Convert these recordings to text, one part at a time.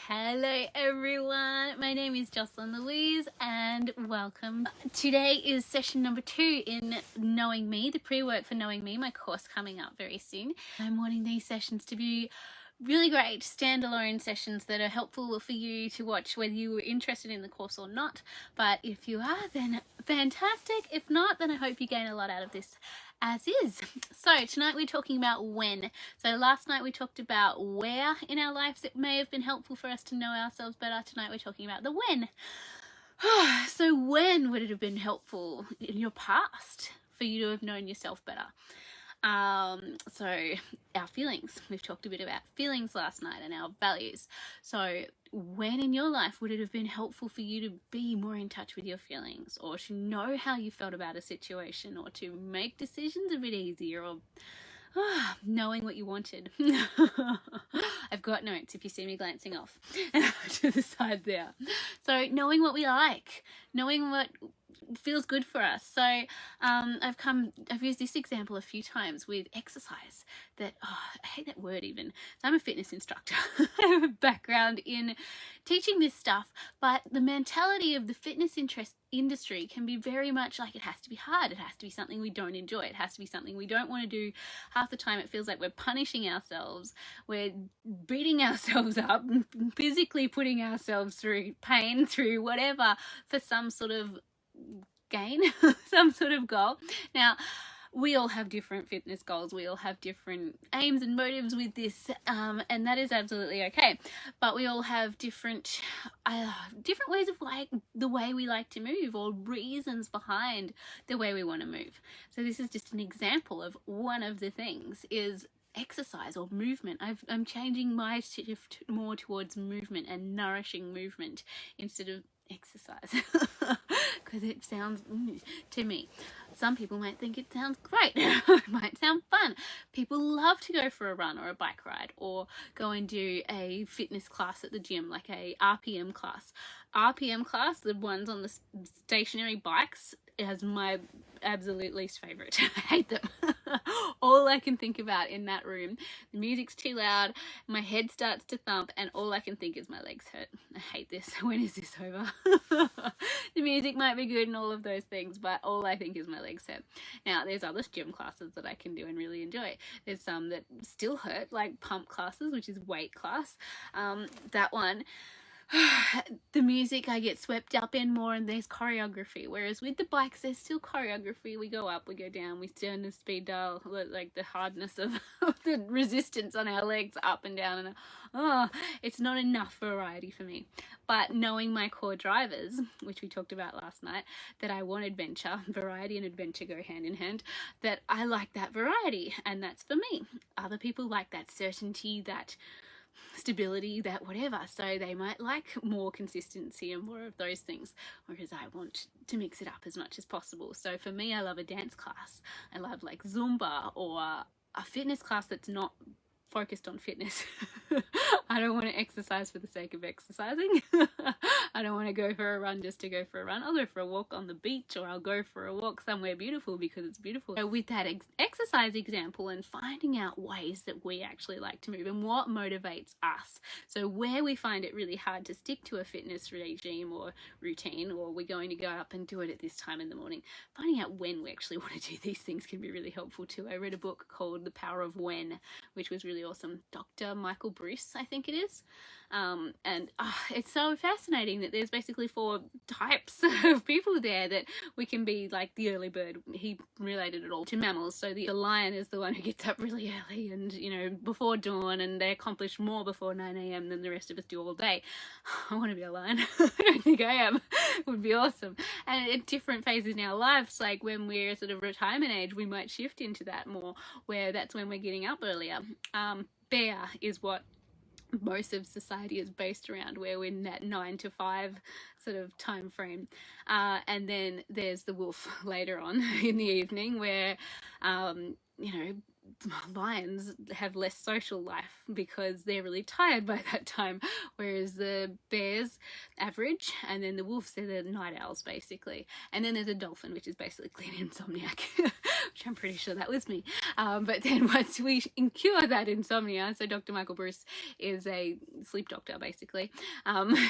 Hello everyone, my name is Jocelyn Louise and welcome. Today is session number 2 in Knowing Me, the pre-work for Knowing Me, my course coming up very soon. I'm wanting these sessions to be really great standalone sessions that are helpful for you to watch whether you were interested in the course or not. But if you are, then fantastic. If not, then I hope you gain a lot out of this as is. So tonight we're talking about when. So last night we talked about where in our lives it may have been helpful for us to know ourselves better. Tonight we're talking about the when. So when would it have been helpful in your past for you to have known yourself better? So our feelings, we've talked a bit about feelings last night and our values. So when in your life would it have been helpful for you to be more in touch with your feelings, or to know how you felt about a situation, or to make decisions a bit easier, or knowing what you wanted? I've got notes if you see me glancing off to the side there. So knowing what we like, knowing what feels good for us. So I've used this example a few times with exercise. That I hate that word even. So I'm a fitness instructor. I have a background in teaching this stuff, but the mentality of the fitness industry can be very much like it has to be hard. It has to be something we don't enjoy. It has to be something we don't want to do. Half the time it feels like we're punishing ourselves. We're beating ourselves up, physically putting ourselves through pain, through whatever, for some sort of gain, some sort of goal. Now, we all have different fitness goals. We all have different aims and motives with this, and that is absolutely okay. But we all have different ways of the way we like to move, or reasons behind the way we want to move. So this is just an example of one of the things is exercise or movement. I'm changing my shift more towards movement and nourishing movement instead of exercise because it sounds to me. Some people might think it sounds great. It might sound fun. People love to go for a run or a bike ride, or go and do a fitness class at the gym, like a RPM class. RPM class, the ones on the stationary bikes, is my absolute least favorite. I hate them. All I can think about in that room, the music's too loud, my head starts to thump, and all I can think is my legs hurt. I hate this. When is this over? The music might be good and all of those things, but all I think is my legs hurt. Now, there's other gym classes that I can do and really enjoy. There's some that still hurt, like pump classes, which is weight class. That one, the music I get swept up in more, and there's choreography, whereas with the bikes there's still choreography. We go up, we go down, we turn the speed dial, like the hardness of the resistance on our legs up and down, and it's not enough variety for me. But knowing my core drivers, which we talked about last night, that I want adventure, variety and adventure go hand in hand, that I like that variety, and that's for me. Other people like that certainty, that stability, that whatever, so they might like more consistency and more of those things, whereas I want to mix it up as much as possible. So for me, I love a dance class. I love like Zumba, or a fitness class that's not focused on fitness. I don't want to exercise for the sake of exercising. I don't want to go for a run just to go for a run. I'll go for a walk on the beach, or I'll go for a walk somewhere beautiful because it's beautiful. So with that exercise example, and finding out ways that we actually like to move and what motivates us. So where we find it really hard to stick to a fitness regime or routine, or we're going to go up and do it at this time in the morning, finding out when we actually want to do these things can be really helpful too. I read a book called The Power of When, which was really awesome. Dr. Michael Bruce, I think it is. And it's so fascinating that there's basically 4 types of people there, that we can be like the early bird. He related it all to mammals. So the lion is the one who gets up really early and, before dawn, and they accomplish more before 9 a.m. than the rest of us do all day. I want to be a lion. I don't think I am. It would be awesome. And at different phases in our lives, like when we're sort of retirement age, we might shift into that more, where that's when we're getting up earlier. Bear is what most of society is based around, where we're in that 9 to 5 sort of time frame, and then there's the wolf later on in the evening, where lions have less social life because they're really tired by that time, whereas the bears average, and then the wolves, they're the night owls basically. And then there's a dolphin, which is basically an insomniac. which I'm pretty sure that was me. But then once we cure that insomnia, so Dr. Michael Bruce is a sleep doctor basically.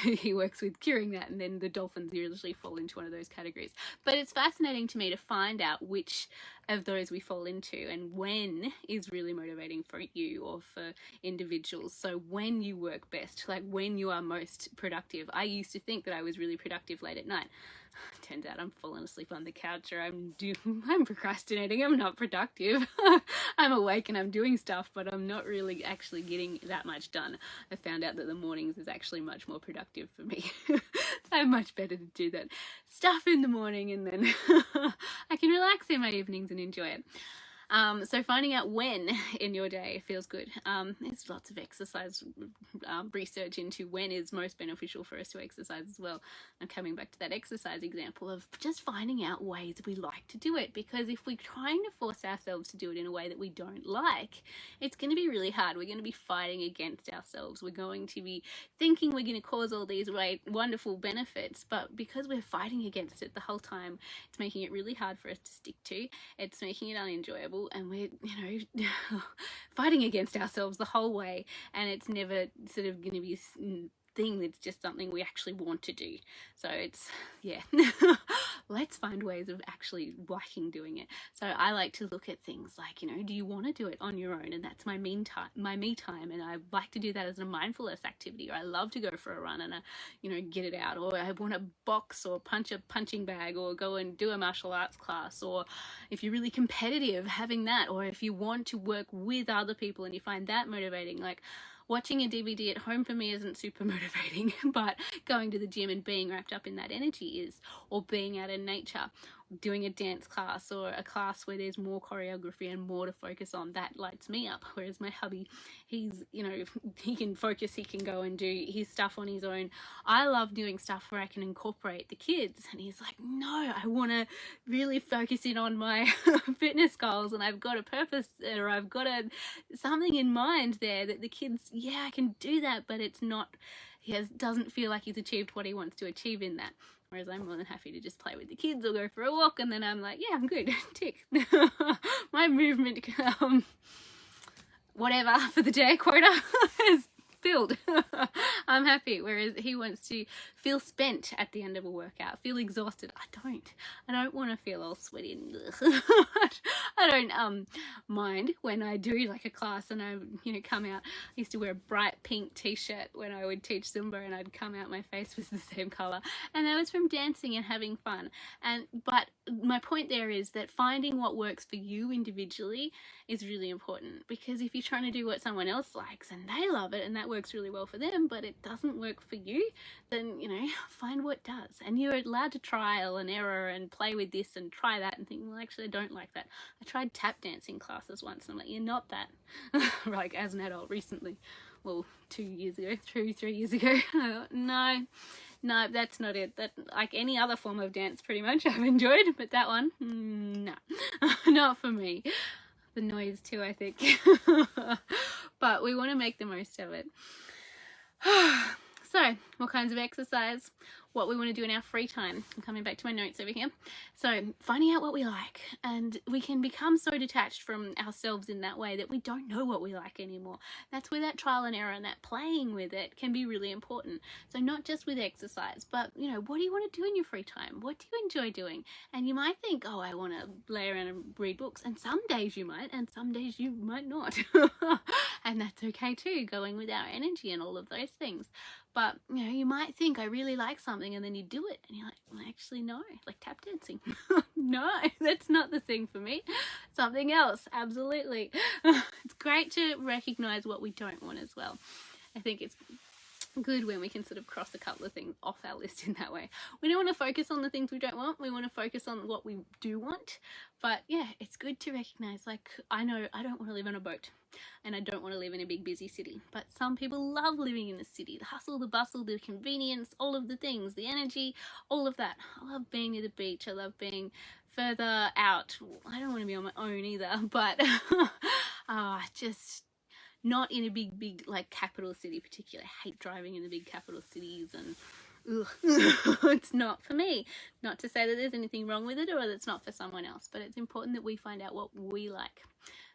He works with curing that, and then the dolphins usually fall into one of those categories. But it's fascinating to me to find out which of those we fall into and when is really motivating for you or for individuals. So when you work best, like when you are most productive. I used to think that I was really productive late at night. Turns out I'm falling asleep on the couch, or I'm procrastinating. I'm not productive. I'm awake and I'm doing stuff, but I'm not really actually getting that much done. I found out that the mornings is actually much more productive for me. I'm much better to do that stuff in the morning, and then I can relax in my evenings and enjoy it. So finding out when in your day feels good. There's lots of exercise research into when is most beneficial for us to exercise as well. I'm coming back to that exercise example of just finding out ways we like to do it, because if we're trying to force ourselves to do it in a way that we don't like, it's going to be really hard. We're going to be fighting against ourselves. We're going to be thinking we're going to cause all these wonderful benefits, but because we're fighting against it the whole time, it's making it really hard for us to stick to. It's making it unenjoyable, and we're, fighting against ourselves the whole way, and it's never sort of going to be a thing that's just something we actually want to do. So it's, let's find ways of actually liking doing it. So I like to look at things like, do you want to do it on your own? And that's my me time. And I like to do that as a mindfulness activity, or I love to go for a run and, get it out, or I want to box or punch a punching bag, or go and do a martial arts class, or if you're really competitive, having that, or if you want to work with other people and you find that motivating, like watching a DVD at home for me isn't super motivating, but going to the gym and being wrapped up in that energy is, or being out in nature, doing a dance class or a class where there's more choreography and more to focus on, that lights me up. Whereas my hubby, he's, he can focus, he can go and do his stuff on his own. I love doing stuff where I can incorporate the kids, and he's like, no, I want to really focus in on my fitness goals, and I've got a purpose, or I've got something in mind there that the kids, I can do that, but it's not, doesn't feel like he's achieved what he wants to achieve in that. Whereas I'm more than happy to just play with the kids or go for a walk, and then I'm like, I'm good, tick. My movement, whatever for the day quota is filled. I'm happy. Whereas he wants to feel spent at the end of a workout, feel exhausted. I don't want to feel all sweaty and I don't mind when I do like a class and I come out. I used to wear a bright pink t-shirt when I would teach Zumba, and I'd come out, my face was the same color, and that was from dancing and having fun. But my point there is that finding what works for you individually is really important, because if you're trying to do what someone else likes and they love it and that works really well for them, but it doesn't work for you, then find what does. And you're allowed to trial and error and play with this and try that and think, well, actually I don't like that. I tried tap dancing classes once and I'm like, you're not that. Like as an adult recently, well, 3 years ago. No, that's not it. That, like any other form of dance pretty much I've enjoyed, but that one, no, not for me. The noise too, I think. But we want to make the most of it. So, what kinds of exercise? What we want to do in our free time. I'm coming back to my notes over here. So, finding out what we like. And we can become so detached from ourselves in that way that we don't know what we like anymore. That's where that trial and error and that playing with it can be really important. So, not just with exercise, but, what do you want to do in your free time? What do you enjoy doing? And you might think, oh, I want to lay around and read books. And some days you might, and some days you might not. And that's okay too, going with our energy and all of those things. But, you might think, I really like something, and then you do it, and you're like, well, actually, no, like tap dancing. No, that's not the thing for me. Something else, absolutely. It's great to recognize what we don't want as well. I think it's good when we can sort of cross a couple of things off our list in that way. We don't want to focus on the things we don't want. We want to focus on what we do want. But yeah, it's good to recognize, like, I know I don't want to live on a boat and I don't want to live in a big busy city, but some people love living in the city, the hustle, the bustle, the convenience, all of the things, the energy, all of that. I love being near the beach. I love being further out. I don't want to be on my own either, but just not in a big like capital city particularly. I hate driving in the big capital cities, and ugh, it's not for me. Not to say that there's anything wrong with it or that it's not for someone else, but it's important that we find out what we like.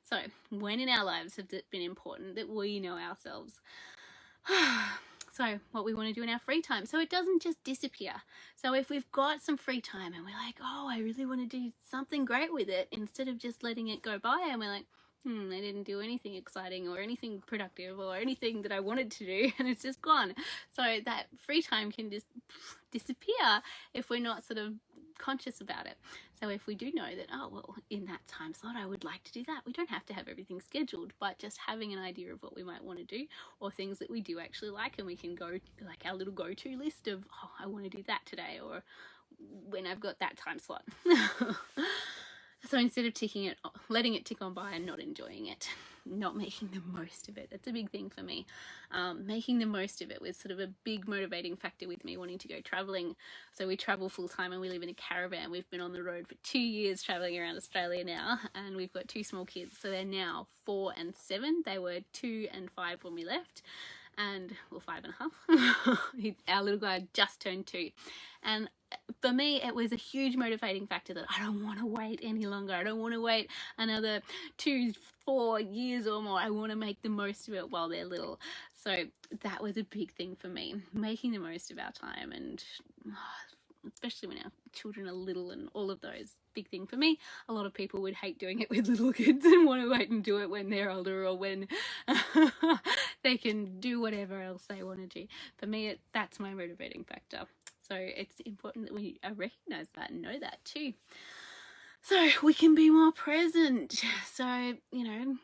So when in our lives has it been important that we know ourselves? So what we want to do in our free time, so it doesn't just disappear. So if we've got some free time and we're like, oh, I really want to do something great with it, instead of just letting it go by and we're like, I didn't do anything exciting or anything productive or anything that I wanted to do, and it's just gone. So that free time can just disappear if we're not sort of conscious about it. So if we do know that, oh, well, in that time slot I would like to do that, we don't have to have everything scheduled, but just having an idea of what we might want to do or things that we do actually like, and we can go like our little go-to list of, oh, I want to do that today, or when I've got that time slot. So instead of letting it tick on by and not enjoying it, not making the most of it. That's a big thing for me. Making the most of it was sort of a big motivating factor with me wanting to go traveling. So we travel full time and we live in a caravan. We've been on the road for 2 years traveling around Australia now, and we've got 2 small kids. So they're now 4 and 7. They were 2 and 5 when we left. And, well, 5.5. Our little guy just turned 2. And for me, it was a huge motivating factor that I don't want to wait any longer. I don't want to wait another 2-4 years or more. I want to make the most of it while they're little. So that was a big thing for me, making the most of our time, and especially when our children are little and all of those. Big thing for me. A lot of people would hate doing it with little kids and want to wait and do it when they're older or when they can do whatever else they want to do. For me, that's my motivating factor. So it's important that we recognize that and know that too. So we can be more present. So, you know,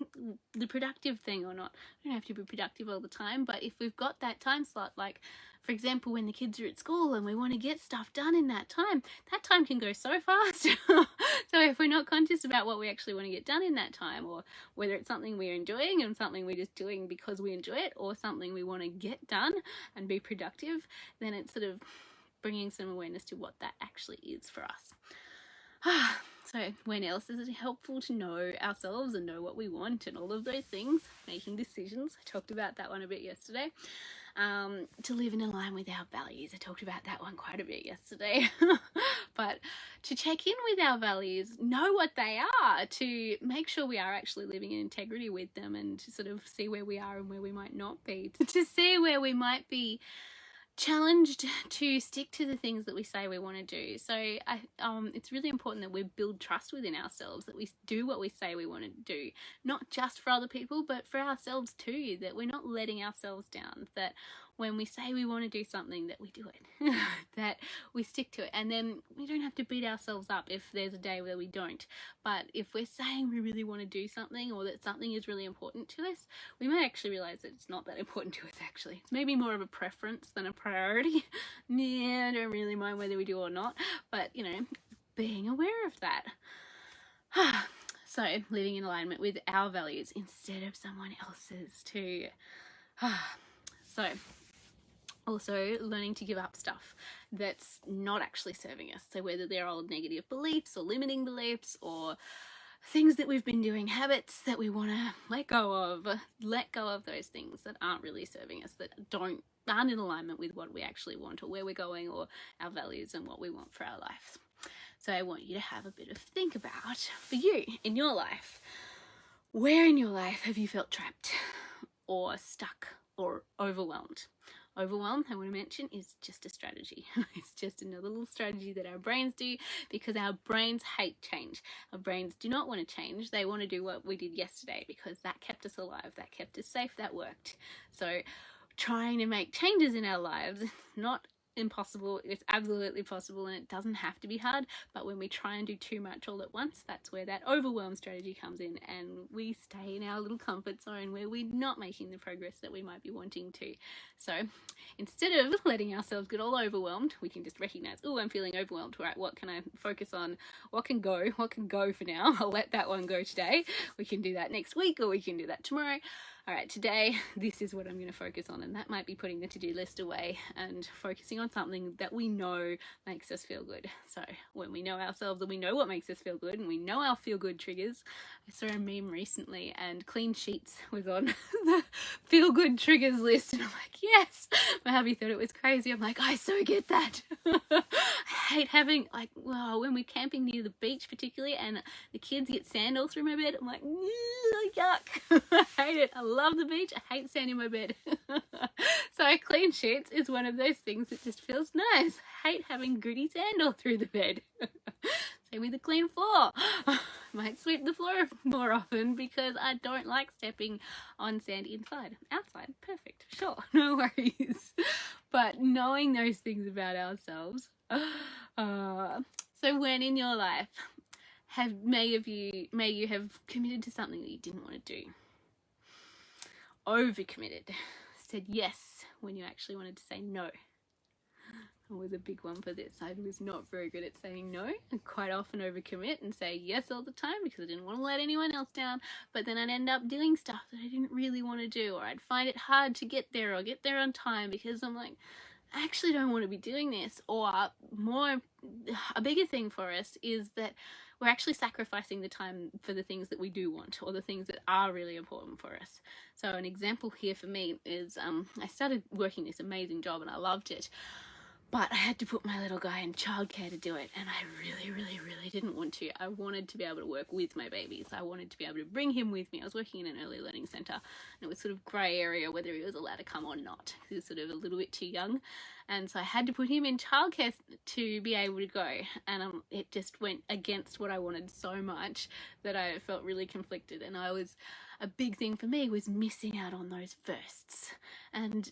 the productive thing or not. We don't have to be productive all the time, but if we've got that time slot, like, for example, when the kids are at school and we want to get stuff done in that time can go so fast. So if we're not conscious about what we actually want to get done in that time, or whether it's something we're enjoying and something we're just doing because we enjoy it, or something we want to get done and be productive, then it's sort of bringing some awareness to what that actually is for us. So when else is it helpful to know ourselves and know what we want and all of those things? Making decisions. I talked about that one a bit yesterday. To live in line with our values. I talked about that one quite a bit yesterday. But to check in with our values, know what they are, to make sure we are actually living in integrity with them, and to sort of see where we are and where we might not be. To see where we might be challenged to stick to the things that we say we want to do. So it's really important that we build trust within ourselves, that we do what we say we want to do, not just for other people, but for ourselves too, that we're not letting ourselves down, that when we say we want to do something, that we do it, that we stick to it. And then we don't have to beat ourselves up if there's a day where we don't. But if we're saying we really want to do something, or that something is really important to us, we might actually realize that it's not that important to us actually. It's maybe more of a preference than a priority. Yeah, I don't really mind whether we do or not, but you know, being aware of that. So living in alignment with our values instead of someone else's too. So also learning to give up stuff that's not actually serving us. So whether they're old negative beliefs or limiting beliefs or things that we've been doing, habits that we want to let go of those things that aren't really serving us, that aren't in alignment with what we actually want or where we're going or our values and what we want for our lives. So I want you to have a bit of think about, for you, in your life, where in your life have you felt trapped or stuck or overwhelmed? Overwhelm, I want to mention, is just a strategy. It's just another little strategy that our brains do, because our brains hate change. Our brains do not want to change. They want to do what we did yesterday, because that kept us alive, that kept us safe, that worked. So trying to make changes in our lives is not impossible. It's absolutely possible, and it doesn't have to be hard. But when we try and do too much all at once, that's where that overwhelm strategy comes in, and we stay in our little comfort zone where we're not making the progress that we might be wanting to. So instead of letting ourselves get all overwhelmed, we can just recognize, oh, I'm feeling overwhelmed. Right, what can I focus on? What can go for now? I'll let that one go today. We can do that next week, or we can do that tomorrow. All right, today this is what I'm going to focus on, and that might be putting the to-do list away and focusing on something that we know makes us feel good. So when we know ourselves and we know what makes us feel good and we know our feel-good triggers, I saw a meme recently and clean sheets was on the feel-good triggers list, and I'm like, yes. My hubby thought it was crazy. I'm like, I so get that. I hate having, like, well, when we're camping near the beach particularly and the kids get sand all through my bed, I'm like, yuck. I hate it. I love the beach. I hate sand in my bed. So clean sheets is one of those things that just feels nice. I hate having gritty sand all through the bed. Same with a clean floor. Might sweep the floor more often because I don't like stepping on sand inside. Outside, perfect, sure, no worries. But knowing those things about ourselves. So when in your life may you have committed to something that you didn't want to do? Overcommitted, said yes when you actually wanted to say no. I was a big one for this. I was not very good at saying no, and quite often overcommit and say yes all the time because I didn't want to let anyone else down, but then I'd end up doing stuff that I didn't really want to do, or I'd find it hard to get there or get there on time because I'm like, I actually don't want to be doing this. Or a bigger thing for us is that we're actually sacrificing the time for the things that we do want or the things that are really important for us. So an example here for me is I started working this amazing job and I loved it, but I had to put my little guy in childcare to do it, and I really didn't want to. I wanted to be able to work with my babies. I wanted to be able to bring him with me. I was working in an early learning centre, and it was sort of grey area whether he was allowed to come or not. He was sort of a little bit too young, and so I had to put him in childcare to be able to go, and it just went against what I wanted so much that I felt really conflicted, and a big thing for me was missing out on those firsts, and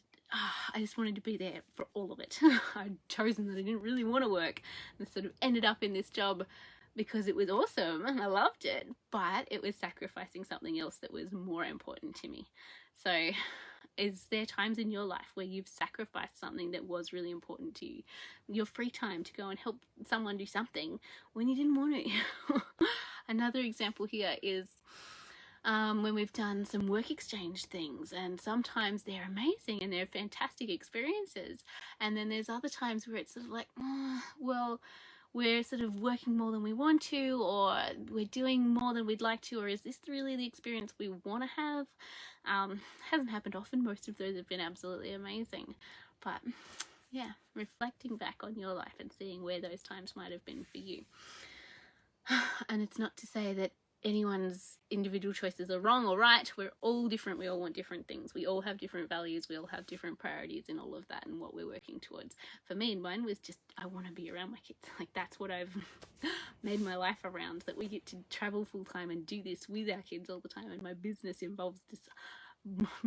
I just wanted to be there for all of it. I'd chosen that I didn't really want to work and sort of ended up in this job because it was awesome and I loved it, but it was sacrificing something else that was more important to me. So is there times in your life where you've sacrificed something that was really important to you? Your free time to go and help someone do something when you didn't want to. Another example here is when we've done some work exchange things, and sometimes they're amazing and they're fantastic experiences, and then there's other times where it's sort of like, well, we're sort of working more than we want to, or we're doing more than we'd like to, or is this really the experience we want to have? Hasn't happened often. Most of those have been absolutely amazing, but yeah, reflecting back on your life and seeing where those times might have been for you. And it's not to say that anyone's individual choices are wrong or right. We're all different. We all want different things. We all have different values. We all have different priorities in all of that and what we're working towards. For me, mine was just, I want to be around my kids. Like, that's what I've made my life around, that we get to travel full time and do this with our kids all the time. And my business involves this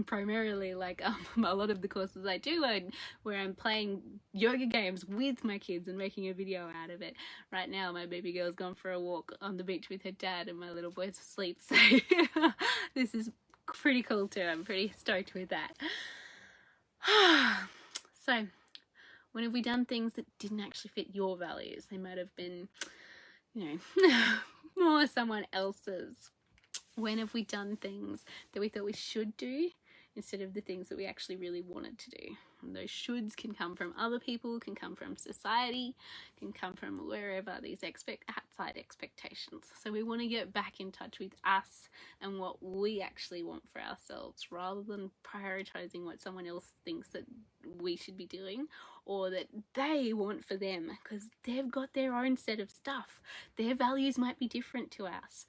primarily, like a lot of the courses I do are where I'm playing yoga games with my kids and making a video out of it. Right now my baby girl's gone for a walk on the beach with her dad and my little boy's asleep, so this is pretty cool too. I'm pretty stoked with that. So when have we done things that didn't actually fit your values? They might have been, more someone else's. When have we done things that we thought we should do instead of the things that we actually really wanted to do? And those shoulds can come from other people, can come from society, can come from wherever, these outside expectations. So we want to get back in touch with us and what we actually want for ourselves, rather than prioritizing what someone else thinks that we should be doing or that they want for them, because they've got their own set of stuff. Their values might be different to ours,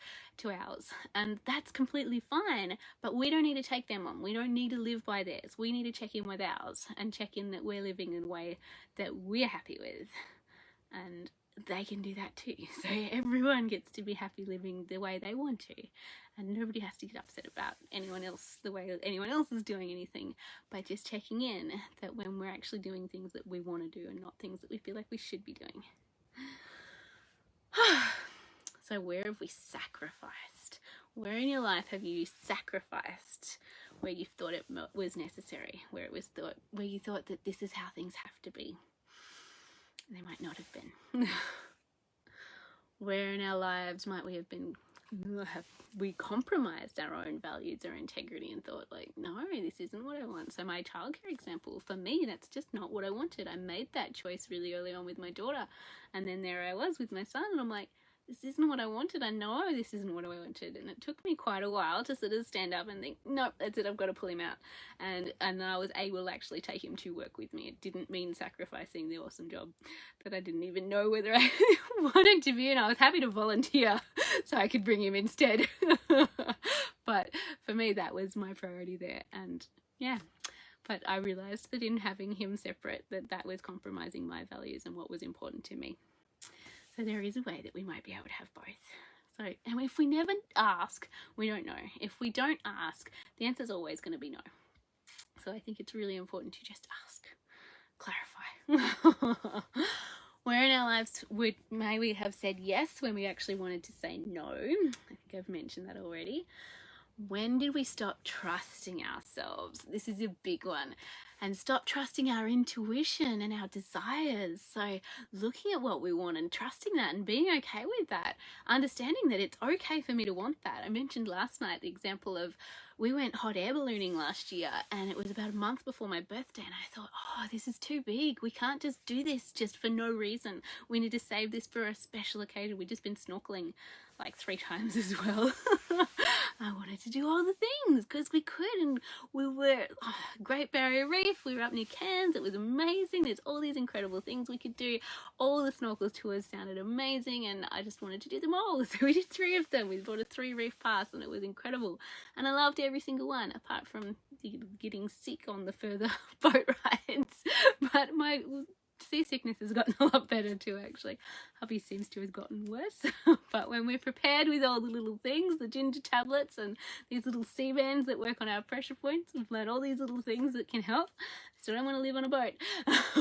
and that's completely fine, but we don't need to take them on. We don't need to live by theirs. We need to check in with ours and check in that we're living in a way that we're happy with, and they can do that too. So everyone gets to be happy living the way they want to, and nobody has to get upset about the way anyone else is doing anything, by just checking in that when we're actually doing things that we want to do and not things that we feel like we should be doing. So where have we sacrificed? Where in your life have you sacrificed where you thought it was necessary, where you thought that this is how things have to be? They might not have been. Where in our lives might we have been have we compromised our own values or integrity and thought like, no, this isn't what I want? So my childcare example, for me, that's just not what I wanted. I made that choice really early on with my daughter, and then there I was with my son, and I'm like, this isn't what I wanted. I know this isn't what I wanted. And it took me quite a while to sort of stand up and think, nope, that's it, I've got to pull him out. And I was able to actually take him to work with me. It didn't mean sacrificing the awesome job that I didn't even know whether I wanted to be in. I was happy to volunteer so I could bring him instead. But for me, that was my priority there. And yeah, but I realized that in having him separate, that was compromising my values and what was important to me. So there is a way that we might be able to have both. So, and if we never ask, we don't know. If we don't ask, the answer is always going to be no. So I think it's really important to just ask, clarify. Where in our lives may we have said yes when we actually wanted to say no? I think I've mentioned that already. When did we stop trusting ourselves? This is a big one. And stop trusting our intuition and our desires. So looking at what we want and trusting that and being okay with that. Understanding that it's okay for me to want that. I mentioned last night the example of we went hot air ballooning last year, and it was about a month before my birthday, and I thought, oh, this is too big. We can't just do this just for no reason. We need to save this for a special occasion. We've just been snorkeling like 3 times as well. I wanted to do all the things because we could, and we were Great Barrier Reef, we were up near Cairns, it was amazing. There's all these incredible things we could do. All the snorkel tours sounded amazing, and I just wanted to do them all. So we did 3 of them. We bought a 3 reef pass, and it was incredible, and I loved every single one apart from getting sick on the further boat rides. But my seasickness has gotten a lot better too, actually. Hubby seems to have gotten worse. But when we're prepared with all the little things, the ginger tablets and these little sea bands that work on our pressure points, we've learned all these little things that can help. I still don't want to live on a boat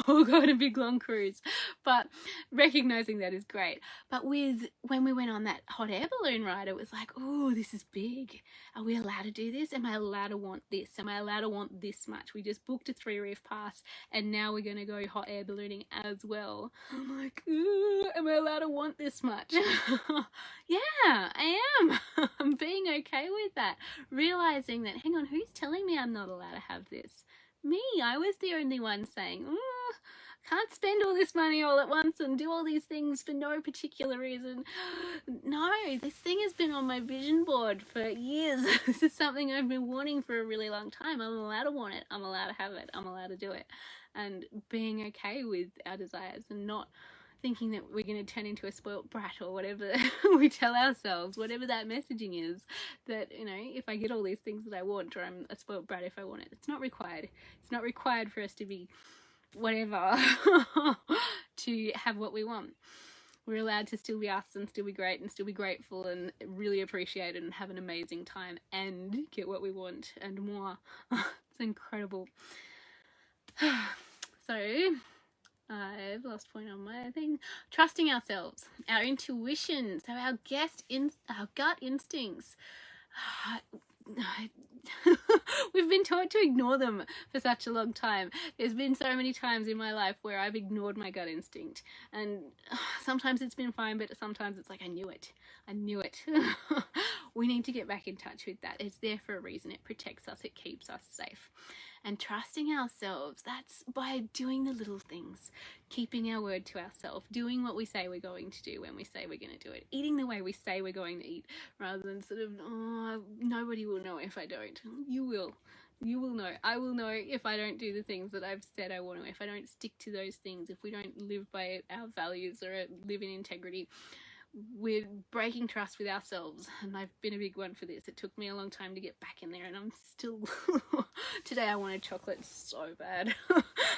or go on a big long cruise. But recognizing that is great. But when we went on that hot air balloon ride, it was like, oh, this is big. Are we allowed to do this? Am I allowed to want this? Am I allowed to want this much? We just booked a 3 reef pass, and now we're going to go hot air ballooning as well. I'm like, am I allowed to want this much? Yeah, I am. I'm being okay with that. Realizing that, hang on, who's telling me I'm not allowed to have this? Me. I was the only one saying, can't spend all this money all at once and do all these things for no particular reason. No, this thing has been on my vision board for years. This is something I've been wanting for a really long time. I'm allowed to want it. I'm allowed to have it. I'm allowed to do it. And being okay with our desires and not thinking that we're going to turn into a spoilt brat or whatever we tell ourselves, whatever that messaging is, that, you know, if I get all these things that I want, or I'm a spoilt brat if I want it. It's not required. It's not required for us to be whatever to have what we want. We're allowed to still be us and still be great and still be grateful and really appreciate it and have an amazing time and get what we want and more. It's incredible. So I've lost point on my thing. Trusting ourselves, our intuition, so our gut instincts. We've been taught to ignore them for such a long time. There's been so many times in my life where I've ignored my gut instinct, and sometimes it's been fine, but sometimes it's like, I knew it. We need to get back in touch with that. It's there for a reason. It protects us. It keeps us safe. And trusting ourselves, that's by doing the little things, keeping our word to ourselves, doing what we say we're going to do when we say we're going to do it, eating the way we say we're going to eat, rather than sort of, nobody will know if I don't. You will. You will know. I will know if I don't do the things that I've said I want to, if I don't stick to those things, if we don't live by our values or live in integrity. We're breaking trust with ourselves, and I've been a big one for this. It took me a long time to get back in there, and I'm still today I wanted chocolate so bad.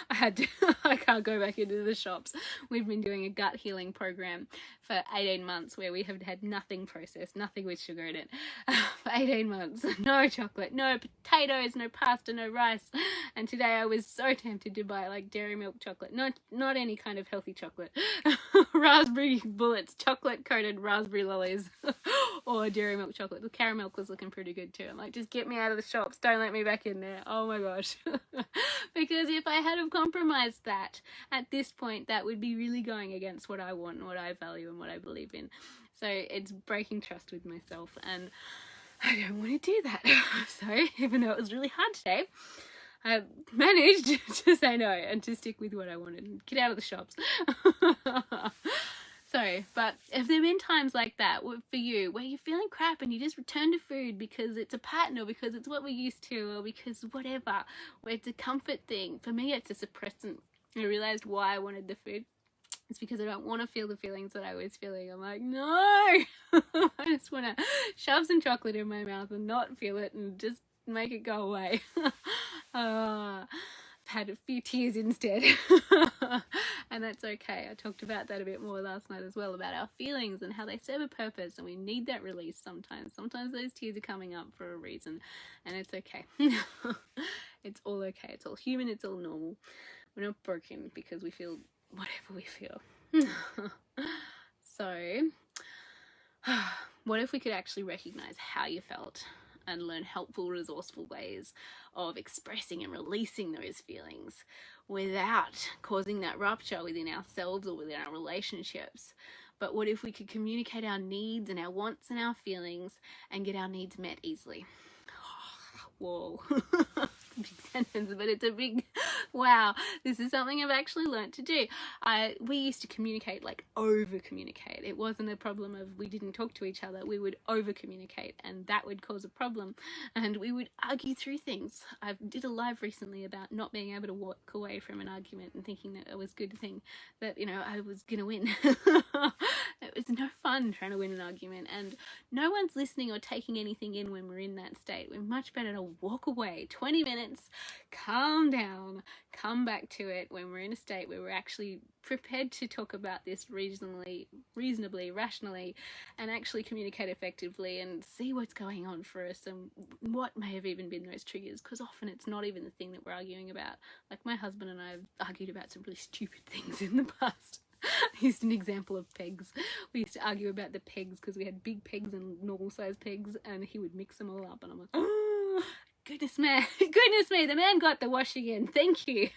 I can't go back into the shops. We've been doing a gut healing program for 18 months where we have had nothing processed, nothing with sugar in it, for 18 months. No chocolate, no potatoes, no pasta, no rice. And today I was so tempted to buy like dairy milk chocolate, not any kind of healthy chocolate, raspberry bullets chocolate coated raspberry lollies or dairy milk chocolate. The caramel was looking pretty good too. I'm like, just get me out of the shops. Don't let me back in there. Oh my gosh. Because if I had have compromised that at this point, that would be really going against what I want and what I value and what I believe in. So it's breaking trust with myself, and I don't want to do that. So even though it was really hard today, I managed to say no and to stick with what I wanted and get out of the shops. So, but have there been times like that for you where you're feeling crap and you just return to food because it's a pattern or because it's what we're used to or because whatever, where it's a comfort thing? For me, it's a suppressant. I realized why I wanted the food. It's because I don't want to feel the feelings that I was feeling. I'm like, no, I just want to shove some chocolate in my mouth and not feel it and just make it go away. I've had a few tears instead. And that's okay. I talked about that a bit more last night as well, about our feelings and how they serve a purpose, and we need that release sometimes. Sometimes those tears are coming up for a reason, and it's okay. It's all okay. It's all human. It's all normal. We're not broken because we feel whatever we feel. So what if we could actually recognize how you felt and learn helpful, resourceful ways of expressing and releasing those feelings without causing that rupture within ourselves or within our relationships? But what if we could communicate our needs and our wants and our feelings and get our needs met easily? Whoa. Big sentence, but it's a big wow. This is something I've actually learned to do. We used to communicate, like over communicate. It wasn't a problem of we didn't talk to each other. We would over communicate, and that would cause a problem, and we would argue through things. I did a live recently about not being able to walk away from an argument and thinking that it was a good thing, that, you know, I was gonna win. It was no fun trying to win an argument, and no one's listening or taking anything in when we're in that state. We're much better to walk away 20 minutes, calm down, come back to it when we're in a state where we're actually prepared to talk about this reasonably, rationally, and actually communicate effectively and see what's going on for us and what may have even been those triggers, because often it's not even the thing that we're arguing about. Like, my husband and I have argued about some really stupid things in the past. I used an example of pegs. We used to argue about the pegs because we had big pegs and normal size pegs, and he would mix them all up, and I'm like, oh, goodness me, the man got the washing in, thank you.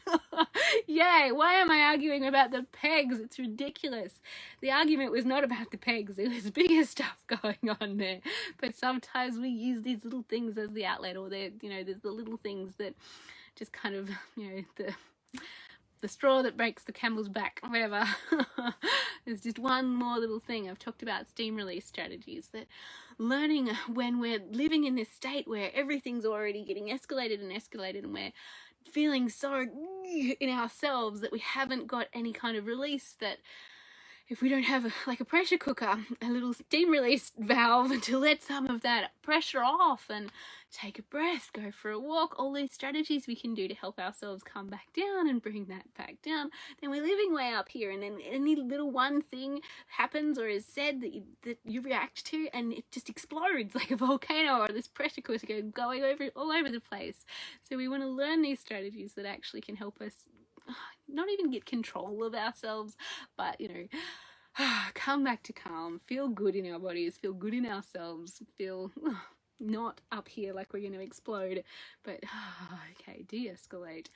Yay, why am I arguing about the pegs? It's ridiculous. The argument was not about the pegs, it was bigger stuff going on there. But sometimes we use these little things as the outlet, or there's the little things that just kind of, the straw that breaks the camel's back, whatever. There's just one more little thing. I've talked about steam release strategies, that learning when we're living in this state where everything's already getting escalated and we're feeling so in ourselves that we haven't got any kind of release, that if we don't have a pressure cooker, a little steam release valve to let some of that pressure off and take a breath, go for a walk, all these strategies we can do to help ourselves come back down and bring that back down, then we're living way up here, and then any little one thing happens or is said that you react to, and it just explodes like a volcano, or this pressure cooker going all over the place. So we want to learn these strategies that actually can help us not even get control of ourselves, but come back to calm, feel good in our bodies, feel good in ourselves, feel not up here like we're going to explode, but okay, de-escalate,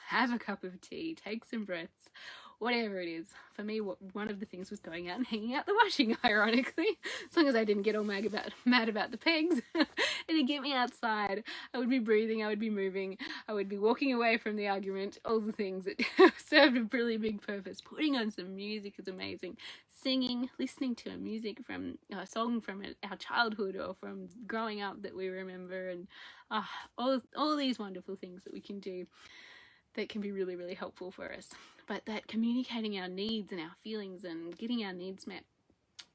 have a cup of tea, take some breaths, whatever it is. For me, one of the things was going out and hanging out the washing, ironically. As long as I didn't get all mad about the pegs, it'd get me outside. I would be breathing, I would be moving, I would be walking away from the argument, all the things that served a really big purpose. Putting on some music is amazing. Singing, listening to a song from our childhood or from growing up that we remember, and all these wonderful things that we can do that can be really, really helpful for us. But that communicating our needs and our feelings and getting our needs met,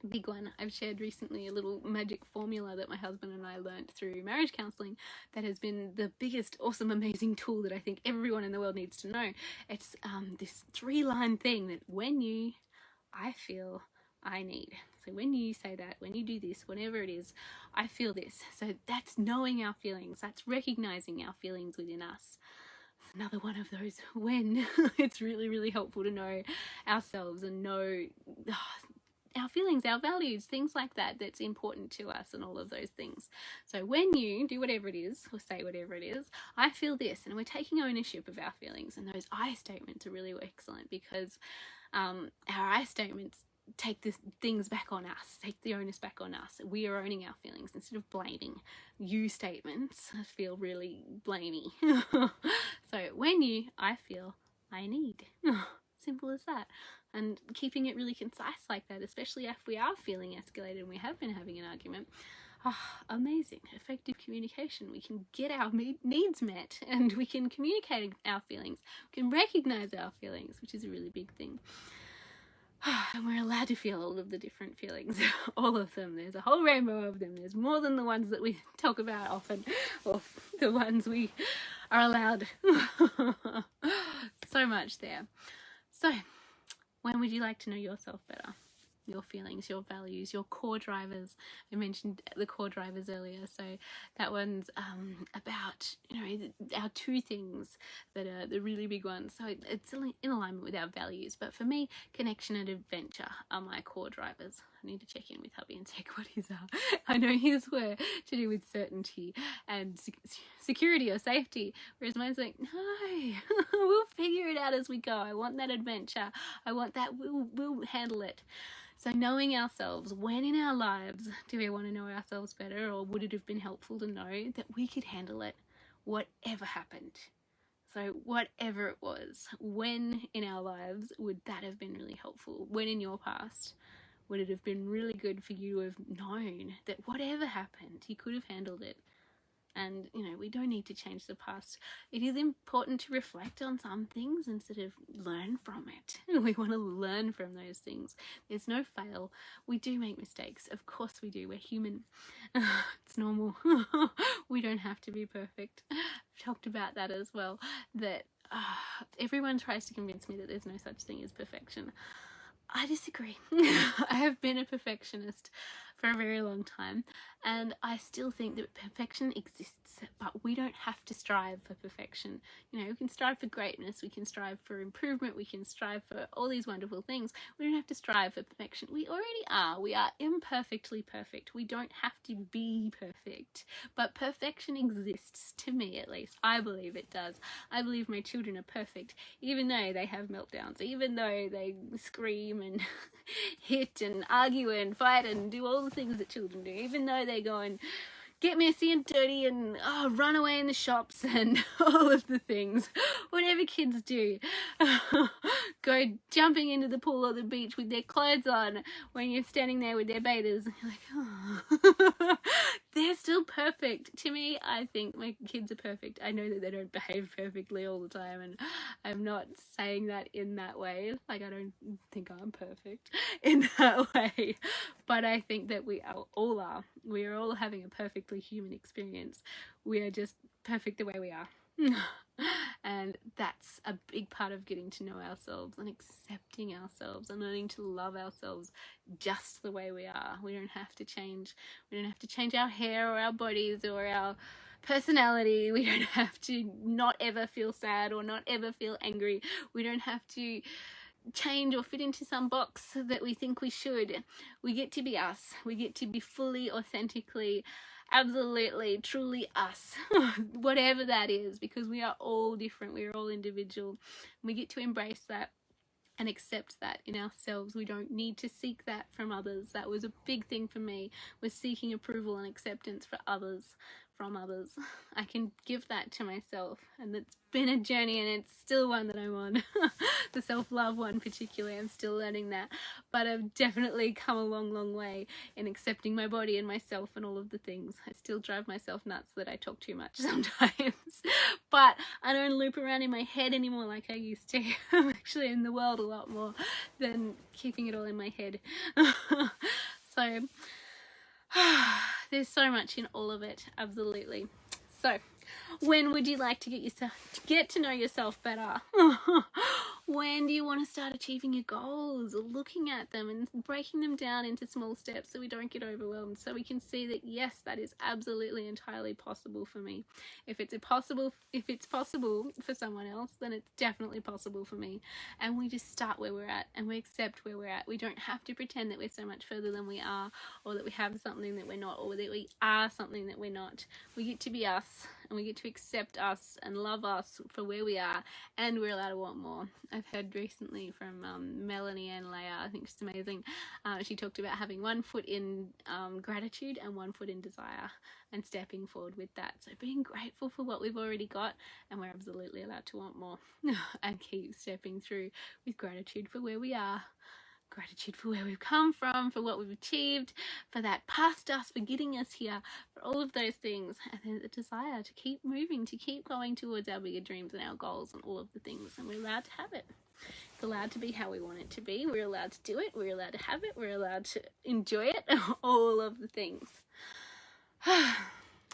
big one. I've shared recently a little magic formula that my husband and I learned through marriage counseling that has been the biggest, awesome, amazing tool that I think everyone in the world needs to know. It's this 3-line thing that when you, I feel, I need. So when you say that, when you do this, whenever it is, I feel this. So that's knowing our feelings. That's recognizing our feelings within us. Another one of those when it's really, really helpful to know ourselves and know our feelings, our values, things like that, that's important to us, and all of those things. So when you do whatever it is, or say whatever it is, I feel this, and we're taking ownership of our feelings. And those I statements are really excellent, because our I statements take the things back on us, take the onus back on us. We are owning our feelings instead of blaming. You statements feel really blamey. So when you, I feel, I need. Simple as that. And keeping it really concise like that, especially if we are feeling escalated and we have been having an argument. Amazing. Effective communication. We can get our needs met, and we can communicate our feelings. We can recognize our feelings, which is a really big thing. And we're allowed to feel all of the different feelings, all of them. There's a whole rainbow of them. There's more than the ones that we talk about often, or the ones we are allowed. So much there. So, when would you like to know yourself better? Your feelings, your values, your core drivers. I mentioned the core drivers earlier, so that one's about, our two things that are the really big ones. So it's in alignment with our values, but for me, connection and adventure are my core drivers. I need to check in with hubby and check what his are. I know his were to do with certainty and security or safety, whereas mine's like, no, we'll figure it out as we go. I want that adventure. I want that, we'll handle it. So knowing ourselves, when in our lives do we want to know ourselves better, or would it have been helpful to know that we could handle it, whatever happened? So whatever it was, when in our lives would that have been really helpful? When in your past would it have been really good for you to have known that whatever happened, you could have handled it? And, we don't need to change the past. It is important to reflect on some things instead of learn from it. We want to learn from those things. There's no fail. We do make mistakes. Of course we do. We're human. It's normal. We don't have to be perfect. I've talked about that as well, that everyone tries to convince me that there's no such thing as perfection. I disagree. I have been a perfectionist for a very long time, and I still think that perfection exists, but we don't have to strive for perfection. We can strive for greatness, we can strive for improvement, we can strive for all these wonderful things. We don't have to strive for perfection. We already are. We are imperfectly perfect. We don't have to be perfect, but perfection exists, to me at least. I believe it does. I believe my children are perfect, even though they have meltdowns, even though they scream and hit and argue and fight and do all the things that children do, even though they go and get messy and dirty and run away in the shops and all of the things, whatever kids do. Go jumping into the pool or the beach with their clothes on when you're standing there with their bathers. You're like, oh, they're still perfect. To me, I think my kids are perfect. I know that they don't behave perfectly all the time, and I'm not saying that in that way. Like, I don't think I'm perfect in that way, but I think that we all are. We are all having a perfectly human experience. We are just perfect the way we are. And that's a big part of getting to know ourselves and accepting ourselves and learning to love ourselves just the way we are. We don't have to change. We don't have to change our hair or our bodies or our personality. We don't have to not ever feel sad or not ever feel angry. We don't have to change or fit into some box that we think we should. We get to be us. We get to be fully, authentically, absolutely, truly us, whatever that is, because we are all different. We are all individual. We get to embrace that and accept that in ourselves. We don't need to seek that from others. That was a big thing for me, was seeking approval and acceptance for others, from others. I can give that to myself, and it's been a journey, and it's still one that I'm on. The self-love one particularly, I'm still learning that, but I've definitely come a long way in accepting my body and myself and all of the things. I still drive myself nuts that I talk too much sometimes, but I don't loop around in my head anymore like I used to. I'm actually in the world a lot more than keeping it all in my head. So there's so much in all of it, absolutely. So when would you like to get to know yourself better? When When do you want to start achieving your goals, or looking at them and breaking them down into small steps so we don't get overwhelmed, so we can see that yes, that is absolutely entirely possible for me. If it's possible for someone else, then it's definitely possible for me. And we just start where we're at and we accept where we're at. We don't have to pretend that we're so much further than we are, or that we have something that we're not, or that we are something that we're not. We get to be us, and we get to accept us and love us for where we are, and we're allowed to want more. I've heard recently from Melanie and Leah, I think she's amazing. She talked about having one foot in gratitude and one foot in desire, and stepping forward with that. So being grateful for what we've already got, and we're absolutely allowed to want more, and keep stepping through with gratitude for where we are. Gratitude for where we've come from, for what we've achieved, for that past us, for getting us here, for all of those things. And then the desire to keep moving, to keep going towards our bigger dreams and our goals and all of the things. And we're allowed to have it. It's allowed to be how we want it to be. We're allowed to do it. We're allowed to have it. We're allowed to enjoy it. All of the things.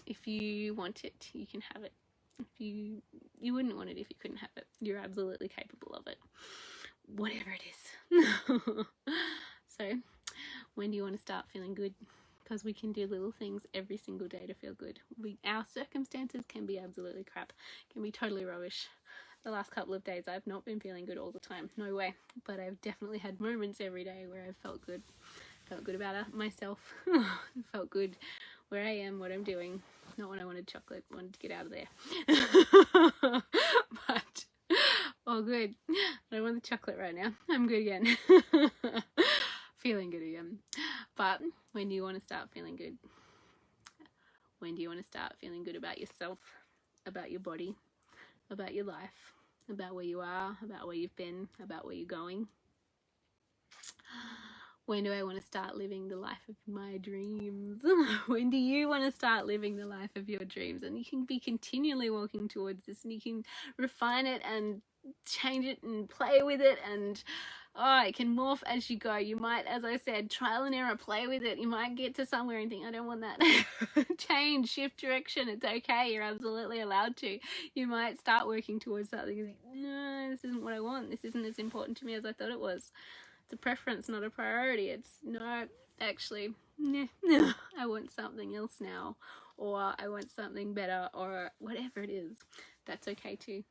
If you want it, you can have it. If you wouldn't want it if you couldn't have it. You're absolutely capable of it. Whatever it is. So when do you want to start feeling good? Because we can do little things every single day to feel good. Our circumstances can be absolutely crap, can be totally rubbish. The last couple of days I've not been feeling good all the time, no way, but I've definitely had moments every day where I've felt good about myself. Felt good where I am, what I'm doing. Not when I wanted chocolate, wanted to get out of there. But all good. I don't want the chocolate right now. I'm good again. Feeling good again. But when do you want to start feeling good? When do you want to start feeling good about yourself, about your body, about your life, about where you are, about where you've been, about where you're going? When do I want to start living the life of my dreams? When do you want to start living the life of your dreams? And you can be continually walking towards this, and you can refine it and change it and play with it, and it can morph as you go. You might, as I said, trial and error, play with it. You might get to somewhere and think, I don't want that. Change, shift direction. It's okay. You're absolutely allowed to. You might start working towards something and think, no, this isn't what I want. This isn't as important to me as I thought it was. It's a preference, not a priority. It's no, actually, I want something else now, or I want something better, or whatever it is. That's okay too.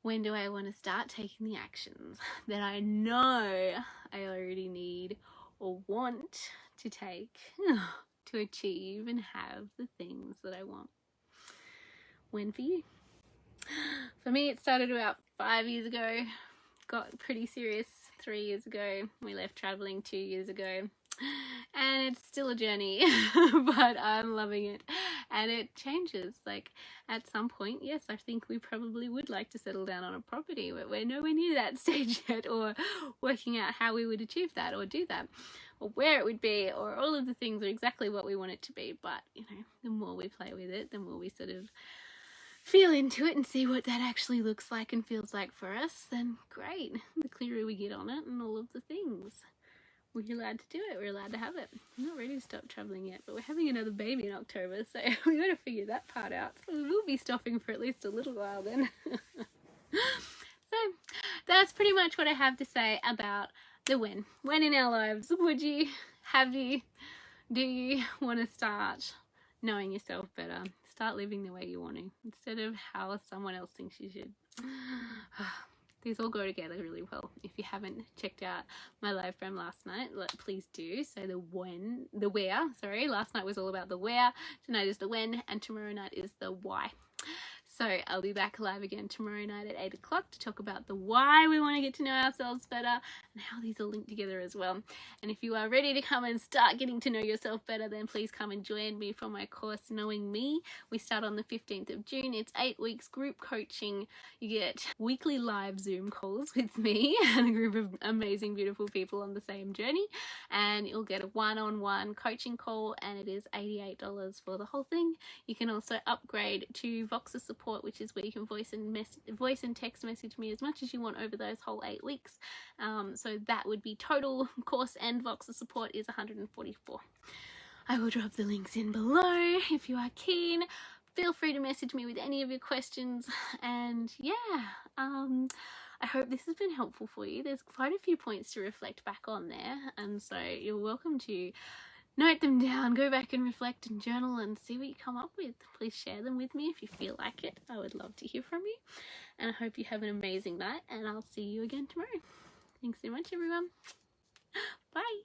When do I want to start taking the actions that I know I already need or want to take to achieve and have the things that I want? When for you? For me, it started about 5 years ago. Got pretty serious 3 years ago. We left traveling 2 years ago. And it's still a journey, but I'm loving it. And it changes. Like, at some point, yes, I think we probably would like to settle down on a property, but we're nowhere near that stage yet, or working out how we would achieve that or do that, or where it would be, or all of the things are exactly what we want it to be. But, the more we play with it, the more we sort of feel into it and see what that actually looks like and feels like for us, then great. The clearer we get on it and all of the things. We're allowed to do it. We're allowed to have it. I'm not ready to stop traveling yet, but we're having another baby in October, so we got to figure that part out. So we'll be stopping for at least a little while then. So that's pretty much what I have to say about the when. When in our lives would you, do you want to start knowing yourself better? Start living the way you want to, instead of how someone else thinks you should. These all go together really well. If you haven't checked out my live from last night, please do. So the where, last night was all about the where, tonight is the when, and tomorrow night is the why. So I'll be back live again tomorrow night at 8 o'clock to talk about the why we want to get to know ourselves better and how these all link together as well. And if you are ready to come and start getting to know yourself better, then please come and join me for my course, Knowing Me. We start on the 15th of June. It's 8 weeks group coaching. You get weekly live Zoom calls with me and a group of amazing, beautiful people on the same journey. And you'll get a one-on-one coaching call, and it is $88 for the whole thing. You can also upgrade to Voxer Support, which is where you can voice and text message me as much as you want over those whole 8 weeks. So that would be total course and Voxer Support is $144. I will drop the links in below if you are keen. Feel free to message me with any of your questions, and yeah, I hope this has been helpful for you. There's quite a few points to reflect back on there, and so you're welcome to note them down, go back and reflect and journal and see what you come up with. Please share them with me if you feel like it. I would love to hear from you, and I hope you have an amazing night, and I'll see you again tomorrow. Thanks so much, everyone. Bye.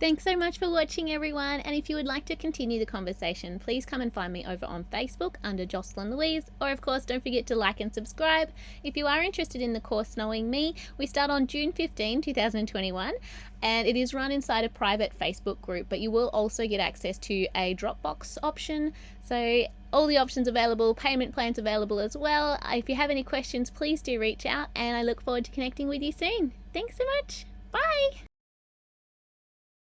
Thanks so much for watching, everyone, and if you would like to continue the conversation, please come and find me over on Facebook under Jocelyn Louise, or of course don't forget to like and subscribe. If you are interested in the course Knowing Me, we start on June 15, 2021, and it is run inside a private Facebook group, but you will also get access to a Dropbox option, so all the options available, payment plans available as well. If you have any questions, please do reach out, and I look forward to connecting with you soon. Thanks so much. Bye.